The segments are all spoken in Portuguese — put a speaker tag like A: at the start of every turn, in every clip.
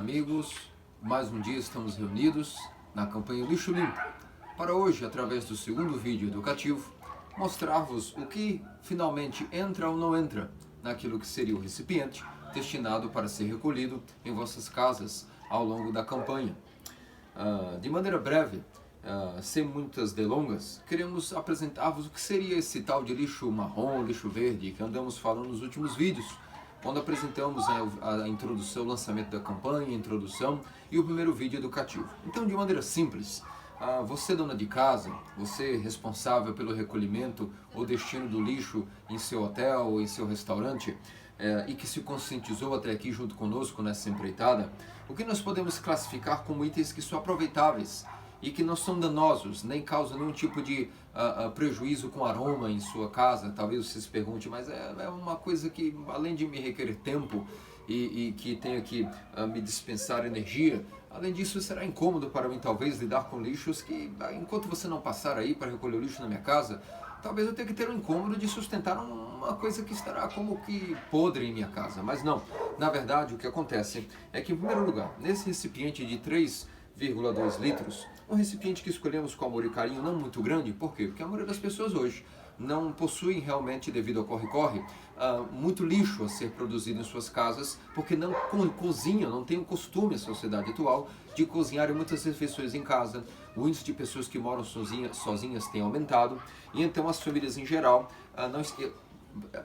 A: amigos, mais um dia estamos reunidos na campanha Lixo Limpo, para hoje, através do segundo vídeo educativo, mostrar-vos o que finalmente entra ou não entra naquilo que seria o recipiente destinado para ser recolhido em vossas casas ao longo da campanha. De maneira breve, sem muitas delongas, queremos apresentar-vos o que seria esse tal de lixo marrom, lixo verde, que andamos falando nos últimos vídeos, onde apresentamos a introdução, o lançamento da campanha, a introdução e o primeiro vídeo educativo. Então, de maneira simples, você dona de casa, você responsável pelo recolhimento ou destino do lixo em seu hotel ou em seu restaurante, e que se conscientizou até aqui junto conosco nessa empreitada, o que nós podemos classificar como itens que são aproveitáveis e que não são danosos, nem causam nenhum tipo de prejuízo com aroma em sua casa. Talvez você se pergunte, mas é uma coisa que, além de me requerer tempo e que tenha que me dispensar energia, além disso será incômodo para mim talvez lidar com lixos que, enquanto você não passar aí para recolher o lixo na minha casa, talvez eu tenha que ter um incômodo de sustentar uma coisa que estará como que podre em minha casa. Mas não, na verdade o que acontece é que, em primeiro lugar, nesse recipiente de 3,2 litros, um recipiente que escolhemos com amor e carinho, não muito grande. Por quê? Porque a maioria das pessoas hoje não possuem realmente, devido ao corre-corre, muito lixo a ser produzido em suas casas, porque não cozinham, não tem o costume, a sociedade atual, de cozinhar muitas refeições em casa. O índice de pessoas que moram sozinhas tem aumentado, e então as famílias em geral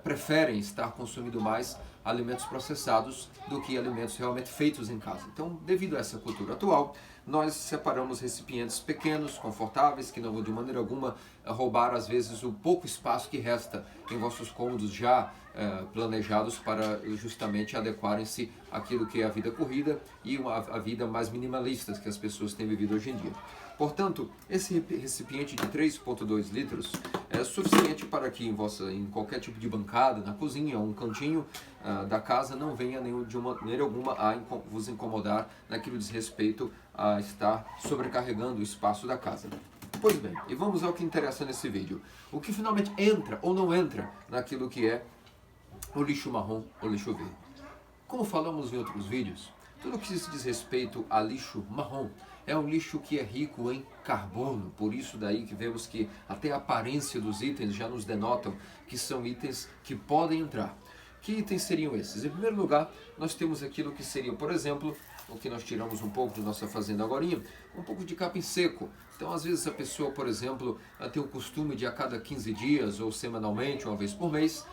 A: preferem estar consumindo mais alimentos processados do que alimentos realmente feitos em casa. Então, devido a essa cultura atual, nós separamos recipientes pequenos, confortáveis, que não vão de maneira alguma roubar, às vezes, o pouco espaço que resta em vossos cômodos já planejados para justamente adequarem-se àquilo que é a vida corrida e a vida mais minimalista que as pessoas têm vivido hoje em dia. Portanto, esse recipiente de 3,2 litros é suficiente para que em qualquer tipo de bancada, na cozinha ou um cantinho da casa, não venha de maneira alguma a vos incomodar naquilo diz respeito a estar sobrecarregando o espaço da casa. Pois bem, e vamos ao que interessa nesse vídeo. O que finalmente entra ou não entra naquilo que é o lixo marrom ou lixo verde. Como falamos em outros vídeos, tudo que se diz respeito a lixo marrom é um lixo que é rico em carbono, por isso daí que vemos que até a aparência dos itens já nos denotam que são itens que podem entrar. Que itens seriam esses? Em primeiro lugar, nós temos aquilo que seria, por exemplo, o que nós tiramos um pouco da nossa fazenda agorinha, um pouco de capim seco. Então, às vezes a pessoa, por exemplo, tem o costume de a cada 15 dias ou semanalmente, uma vez por mês,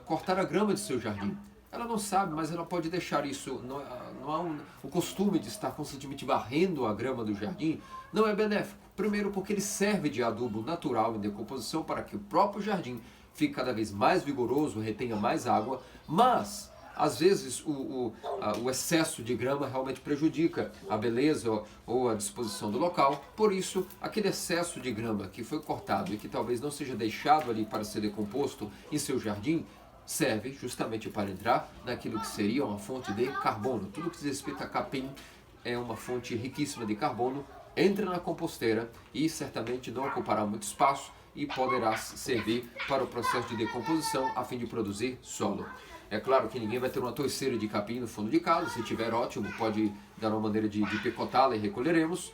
A: cortar a grama de seu jardim. Ela não sabe, mas ela pode deixar isso. Não há o costume de estar constantemente varrendo a grama do jardim, não é benéfico. Primeiro porque ele serve de adubo natural em decomposição para que o próprio jardim fique cada vez mais vigoroso, retenha mais água, mas às vezes o excesso de grama realmente prejudica a beleza ou a disposição do local. Por isso, aquele excesso de grama que foi cortado e que talvez não seja deixado ali para ser decomposto em seu jardim, serve justamente para entrar naquilo que seria uma fonte de carbono. Tudo que diz respeito a capim é uma fonte riquíssima de carbono, entra na composteira e certamente não ocupará muito espaço e poderá servir para o processo de decomposição a fim de produzir solo. É claro que ninguém vai ter uma toiceira de capim no fundo de casa. Se tiver, ótimo, pode dar uma maneira de picotá-la e recolheremos.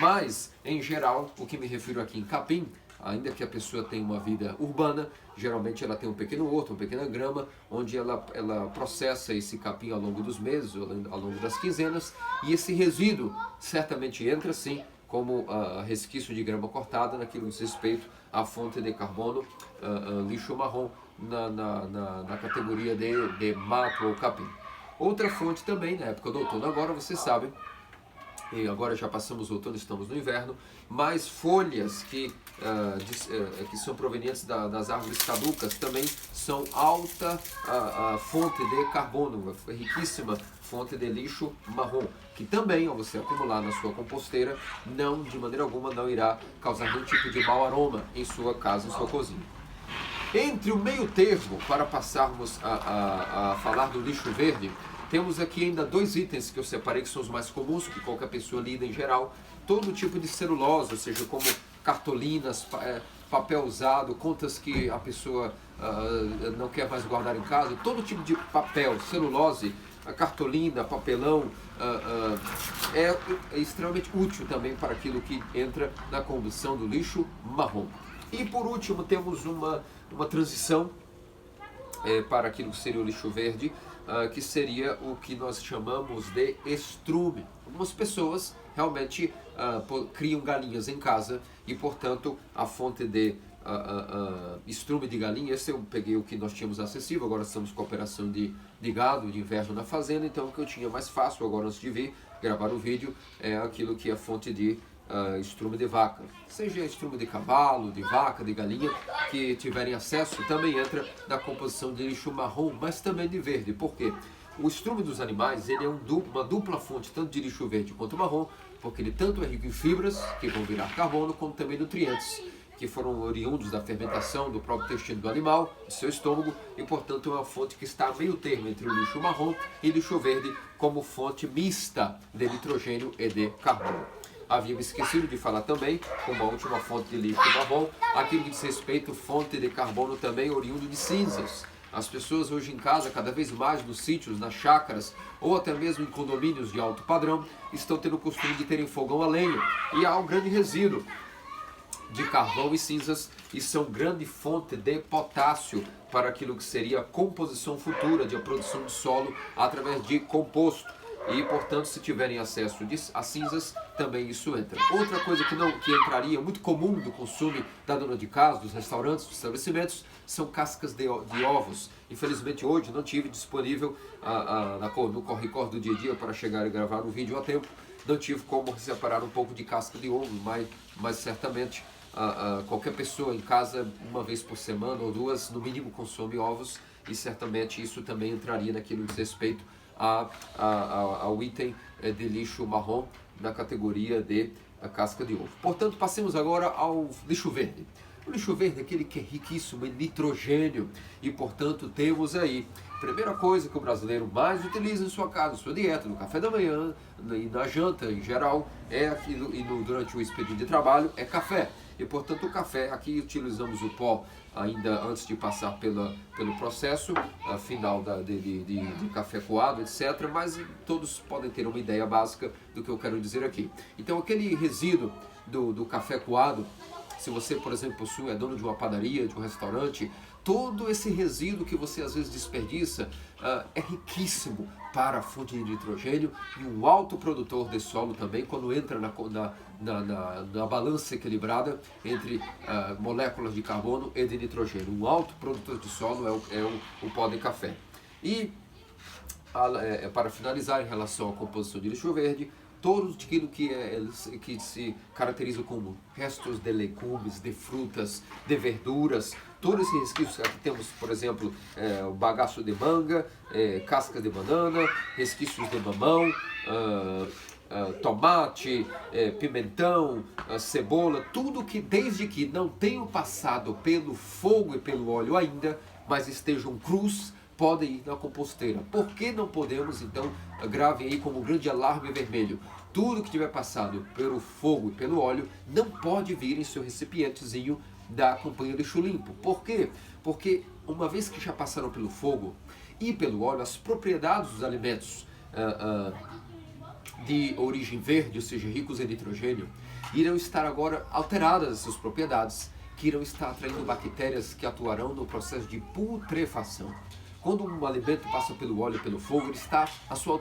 A: Mas, em geral, o que me refiro aqui em capim, ainda que a pessoa tenha uma vida urbana, geralmente ela tem um pequeno horto, uma pequena grama, onde ela processa esse capim ao longo dos meses, ao longo das quinzenas, e esse resíduo certamente entra sim como resquício de grama cortada naquilo que diz respeito à fonte de carbono, lixo marrom, na categoria de mato ou capim. Outra fonte também, na época do outono agora, vocês sabem, e agora já passamos o outono, estamos no inverno, mas folhas que são provenientes das árvores caducas também são alta fonte de carbono, riquíssima fonte de lixo marrom, que também, ao você acumular na sua composteira, de maneira alguma não irá causar nenhum tipo de mau aroma em sua casa, em sua cozinha. Entre o meio termo, para passarmos a falar do lixo verde, temos aqui ainda dois itens que eu separei, que são os mais comuns, que qualquer pessoa lida em geral. Todo tipo de celulose, ou seja, como cartolinas, papel usado, contas que a pessoa não quer mais guardar em casa, todo tipo de papel, celulose, a cartolina, papelão, é extremamente útil também para aquilo que entra na combustão do lixo marrom. E por último temos uma transição para aquilo que seria o lixo verde, que seria o que nós chamamos de estrume. Algumas pessoas realmente criam galinhas em casa e, portanto, a fonte de estrume de galinha, esse eu peguei o que nós tínhamos acessível, agora estamos com a operação de gado, de inverno na fazenda, então o que eu tinha mais fácil agora antes de vir gravar o vídeo é aquilo que é a fonte de estrume de vaca, seja estrume de cavalo, de vaca, de galinha, que tiverem acesso, também entra na composição de lixo marrom, mas também de verde. Por quê? O estrume dos animais ele é uma dupla fonte tanto de lixo verde quanto marrom, porque ele tanto é rico em fibras, que vão virar carbono, como também nutrientes, que foram oriundos da fermentação do próprio intestino do animal, do seu estômago, e portanto é uma fonte que está a meio termo entre o lixo marrom e lixo verde, como fonte mista de nitrogênio e de carbono. Havia me esquecido de falar também, como a última fonte de lixo marrom, aquilo que diz respeito à fonte de carbono também oriundo de cinzas. As pessoas hoje em casa, cada vez mais nos sítios, nas chácaras, ou até mesmo em condomínios de alto padrão, estão tendo o costume de terem fogão a lenha, e há um grande resíduo de carvão e cinzas, e são grande fonte de potássio para aquilo que seria a composição futura de a produção de solo através de composto. E, portanto, se tiverem acesso a cinzas, também isso entra. Outra coisa que entraria, muito comum do consumo da dona de casa, dos restaurantes, dos estabelecimentos, são cascas de ovos. Infelizmente, hoje não tive disponível no corre-corre do dia a dia para chegar e gravar o vídeo a tempo. Não tive como separar um pouco de casca de ovo, mas certamente qualquer pessoa em casa, uma vez por semana ou duas, no mínimo consome ovos, e certamente isso também entraria naquilo que diz respeito ao item de lixo marrom na categoria de casca de ovo. Portanto, passemos agora ao lixo verde. O lixo verde é aquele que é riquíssimo em nitrogênio e, portanto, temos aí, primeira coisa que o brasileiro mais utiliza em sua casa, em sua dieta, no café da manhã e na janta em geral, durante o expediente de trabalho, é café. E, portanto, o café, aqui utilizamos o pó ainda antes de passar pelo processo final de café coado, etc. Mas todos podem ter uma ideia básica do que eu quero dizer aqui. Então, aquele resíduo do café coado, se você, por exemplo, é dono de uma padaria, de um restaurante, todo esse resíduo que você às vezes desperdiça é riquíssimo para a fonte de nitrogênio e um alto produtor de solo também, quando entra na balança equilibrada entre moléculas de carbono e de nitrogênio. Um alto produtor de solo é o pó de café. E para finalizar, em relação à composição de lixo verde, todo aquilo que se caracteriza como restos de legumes, de frutas, de verduras, todos esses resquícios, aqui temos, por exemplo, o bagaço de manga, casca de banana, resquícios de mamão, tomate, pimentão, cebola, tudo que desde que não tenham passado pelo fogo e pelo óleo ainda, mas estejam crus, podem ir na composteira. Por que não podemos, então, gravem aí como um grande alarme vermelho? Tudo que tiver passado pelo fogo e pelo óleo não pode vir em seu recipientezinho da companhia Lixo Limpo. Por quê? Porque uma vez que já passaram pelo fogo e pelo óleo, as propriedades dos alimentos de origem verde, ou seja, ricos em nitrogênio, irão estar agora alteradas essas propriedades, que irão estar atraindo bactérias que atuarão no processo de putrefação. Quando um alimento passa pelo óleo e pelo fogo,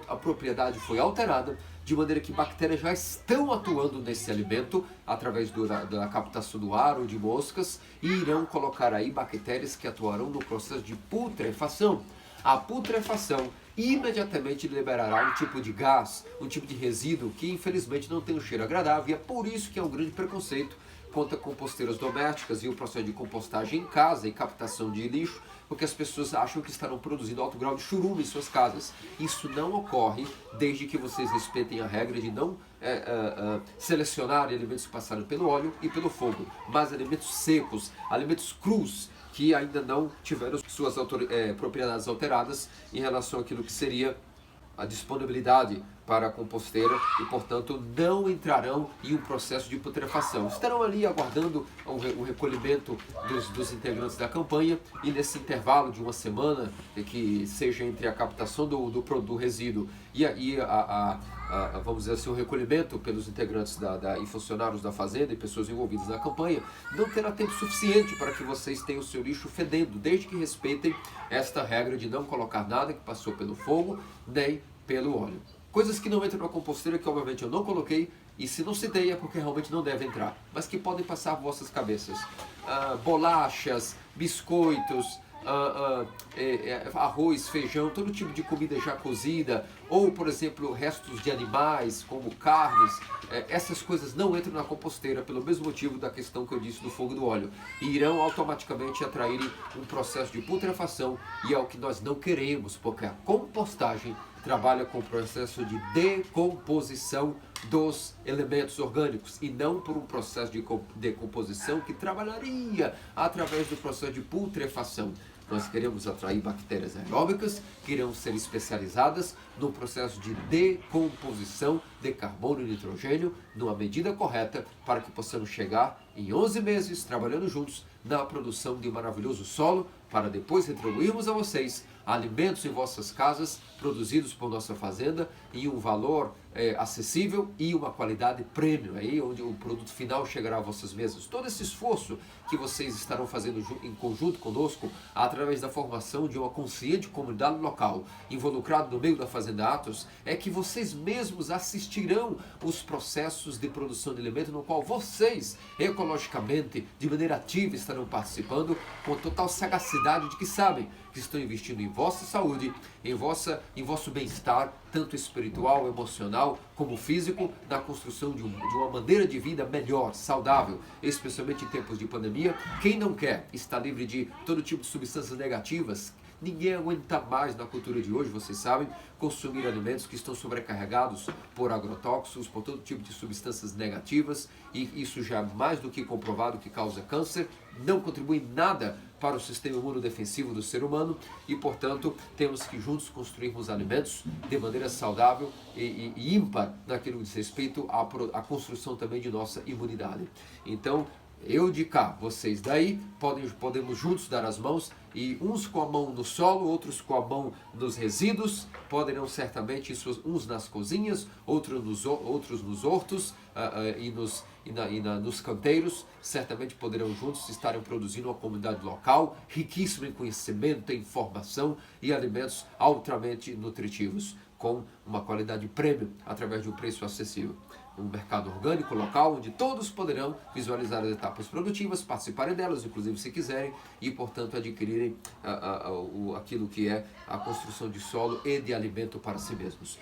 A: a propriedade foi alterada, de maneira que bactérias já estão atuando nesse alimento através da captação do ar ou de moscas e irão colocar aí bactérias que atuarão no processo de putrefação. A putrefação imediatamente liberará um tipo de gás, um tipo de resíduo que infelizmente não tem um cheiro agradável, e é por isso que é um grande preconceito contra composteiras domésticas e o processo de compostagem em casa e captação de lixo, porque as pessoas acham que estarão produzindo alto grau de churume em suas casas. Isso não ocorre desde que vocês respeitem a regra de não selecionar alimentos que passaram pelo óleo e pelo fogo, mas alimentos secos, alimentos crus, que ainda não tiveram suas propriedades alteradas em relação àquilo que seria a disponibilidade para a composteira e, portanto, não entrarão em um processo de putrefação. Estarão ali aguardando o recolhimento dos integrantes da campanha, e nesse intervalo de uma semana, que seja entre a captação do resíduo e vamos dizer assim, o recolhimento pelos integrantes e funcionários da fazenda e pessoas envolvidas na campanha, não terá tempo suficiente para que vocês tenham o seu lixo fedendo, desde que respeitem esta regra de não colocar nada que passou pelo fogo, nem pelo óleo. Coisas que não entram na composteira, que obviamente eu não coloquei, e se não citei é porque realmente não deve entrar, mas que podem passar por vossas cabeças. Bolachas, biscoitos, arroz, feijão, todo tipo de comida já cozida, ou, por exemplo, restos de animais, como carnes, essas coisas não entram na composteira, pelo mesmo motivo da questão que eu disse do fogo e do óleo, e irão automaticamente atrair um processo de putrefação, e é o que nós não queremos, porque a compostagem trabalha com o processo de decomposição dos elementos orgânicos e não por um processo de decomposição que trabalharia através do processo de putrefação. Nós queremos atrair bactérias aeróbicas que irão ser especializadas no processo de decomposição de carbono e nitrogênio numa medida correta para que possamos chegar em 11 meses trabalhando juntos na produção de um maravilhoso solo, para depois retribuirmos a vocês alimentos em vossas casas, produzidos por nossa fazenda, em um valor acessível e uma qualidade premium, aí onde o produto final chegará a vossas mesas. Todo esse esforço que vocês estarão fazendo em conjunto conosco, através da formação de uma consciente comunidade local, involucrada no meio da Fazenda Athos, é que vocês mesmos assistirão os processos de produção de alimento, no qual vocês, ecologicamente, de maneira ativa, estarão participando, com total sagacidade de que sabem que estão investindo em vossa saúde, em vosso bem-estar, tanto espiritual, emocional, como físico, na construção de uma maneira de vida melhor, saudável, especialmente em tempos de pandemia. Quem não quer estar livre de todo tipo de substâncias negativas? Ninguém aguenta mais na cultura de hoje, vocês sabem, consumir alimentos que estão sobrecarregados por agrotóxicos, por todo tipo de substâncias negativas, e isso já é mais do que comprovado que causa câncer, não contribui nada para o sistema imunodefensivo do ser humano, e, portanto, temos que juntos construirmos alimentos de maneira saudável e ímpar naquilo que diz respeito à construção também de nossa imunidade. Então, eu de cá, vocês daí, podemos juntos dar as mãos, e uns com a mão no solo, outros com a mão nos resíduos, poderão certamente, uns nas cozinhas, outros nos hortos nos canteiros, certamente poderão juntos estarem produzindo uma comunidade local, riquíssima em conhecimento, em informação e alimentos altamente nutritivos, com uma qualidade premium, através de um preço acessível. Um mercado orgânico local, onde todos poderão visualizar as etapas produtivas, participarem delas, inclusive se quiserem, e, portanto, adquirirem aquilo que é a construção de solo e de alimento para si mesmos.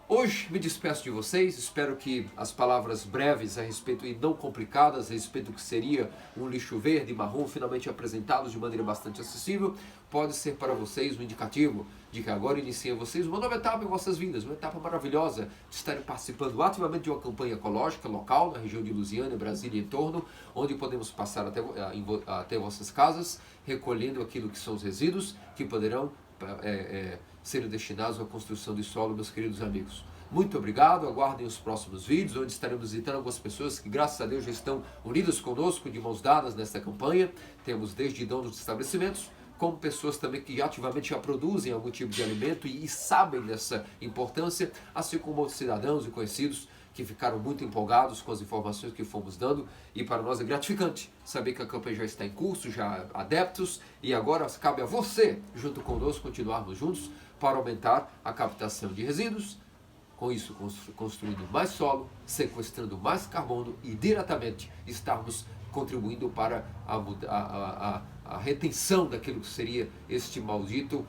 A: Hoje me despeço de vocês, espero que as palavras breves a respeito, e não complicadas, a respeito do que seria um lixo verde e marrom, finalmente apresentados de maneira bastante acessível, pode ser para vocês um indicativo de que agora inicia vocês uma nova etapa em vossas vidas, uma etapa maravilhosa de estarem participando ativamente de uma campanha ecológica local na região de Lusiânia, Brasília e em torno, onde podemos passar até vossas casas, recolhendo aquilo que são os resíduos que poderão serem destinados à construção de solo, meus queridos amigos. Muito obrigado, aguardem os próximos vídeos, onde estaremos visitando algumas pessoas que, graças a Deus, já estão unidas conosco, de mãos dadas nesta campanha. Temos desde donos de estabelecimentos, como pessoas também que ativamente já produzem algum tipo de alimento e sabem dessa importância, assim como outros cidadãos e conhecidos que ficaram muito empolgados com as informações que fomos dando, e para nós é gratificante saber que a campanha já está em curso, já há adeptos, e agora cabe a você, junto conosco, continuarmos juntos para aumentar a captação de resíduos, com isso construindo mais solo, sequestrando mais carbono e diretamente estarmos contribuindo para a retenção daquilo que seria este maldito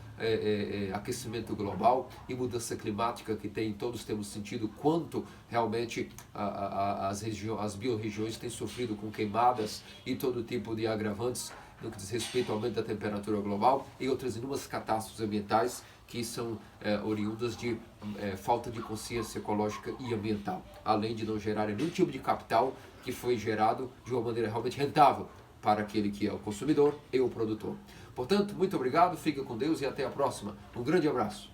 A: aquecimento global e mudança climática que todos temos sentido quanto realmente as biorregiões têm sofrido com queimadas e todo tipo de agravantes no que diz respeito ao aumento da temperatura global e outras inúmeras catástrofes ambientais que são oriundas de falta de consciência ecológica e ambiental, além de não gerarem nenhum tipo de capital que foi gerado de uma maneira realmente rentável para aquele que é o consumidor e o produtor. Portanto, muito obrigado, fica com Deus e até a próxima. Um grande abraço.